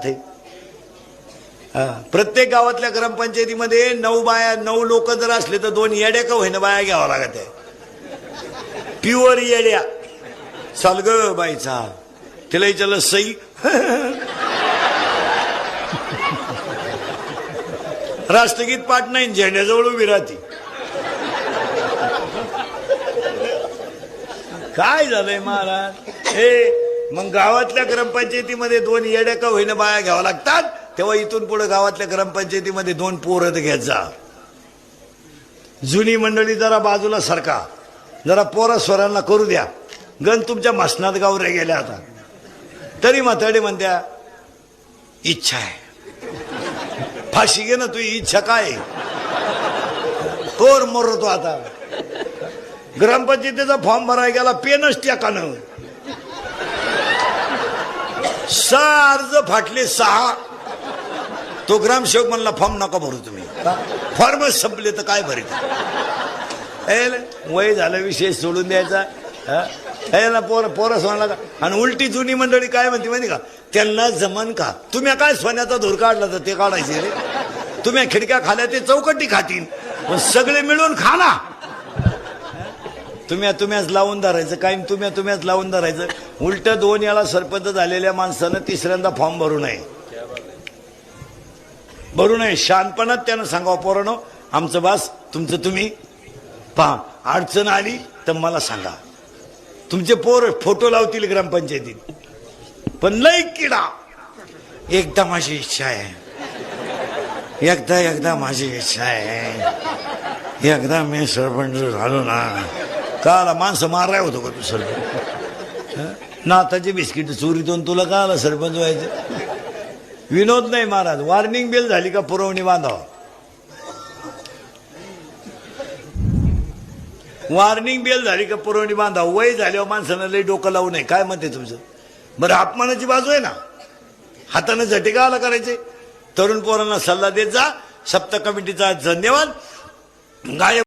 अर्थ आहे? प्रत्येक गावातल्या ग्रामपंचायतीमध्ये 9 बाया 9 लोक जर असले तर 2 येड्या का होईना बाया घ्यावा लागत आहे. प्युअर येड्या. चाल ग बाईचा तिला विचारलं सई राष्ट्रगीत पाठ नाही झेंड्याजवळ उभी राहती. काय झालंय महाराज हे? मग गावातल्या ग्रामपंचायतीमध्ये 2 येड्या का होईना बाया घ्यावा लागतात. तेव्हा इथून पुढे गावातल्या ग्रामपंचायतीमध्ये 2 पोरं घेत जा. जुनी मंडळी जरा बाजूला सरका, जरा पोरा स्वरांना करू द्या. गण तुमच्या मसनात गावऱ्या गेल्या आता तरी म्हाताडे म्हणत्या इच्छा आहे. फाशी घे ना, तुझी इच्छा काय? पोर मरतो आता. ग्रामपंचायतीचा फॉर्म भरायला गेला पेनच टाकानं 6 अर्ज फाटले 6. तो ग्रामसेवक म्हणला फॉर्म नका भरू तुम्ही, फॉर्मच संपले तर काय भरीत. वय झालं विषय सोडून द्यायचा. याला पोरं सोडला का? आणि उलटी जुनी मंडळी काय म्हणते माहिती का? त्यांना जमन का? तुम्ही काय सोन्याचा धूर काढला तर ते काढायचे रे. तुम्ही खिडक्या खाल्या ते चौकटी खातील, पण सगळे मिळून खा ना. तुम्हीच लावून धरायचं काय? तुम्हीच लावून धरायचं. उलट 2 याला सरपंच झालेल्या माणसानं 3ऱ्यांदा फॉर्म भरू नये. शानपणात त्यानं सांगावं पोरांनो आमचं बास तुमचं तुम्ही पहा. अडचण आली तर मला सांगा. तुमचे पोर फोटो लावतील ग्रामपंचायतीत. पण लई किडा. एकदा माझी इच्छा आहे, एकदा माझी इच्छा आहे, एकदा मी सरपंच झालो ना. काला माणसं माराय होतो का तू सरपंच? नाताचे बिस्किट चोरीतून तुला का आला सरपंच व्हायचं? विनोद नाही महाराज. वॉर्निंग बेल झाली का पुरवणी बांधावा. वॉर्निंग बेल झाली का पुरवणी बांधावा. वय झाल्यावर माणसानं लई डोकं लावू नये. काय म्हणते तुमचं? बरं अपमानाची बाजू आहे ना. हाताने झटिका आला करायचे. तरुण पोरांना सल्ला देत जा. सप्त कमिटीचा धन्यवाद. गायब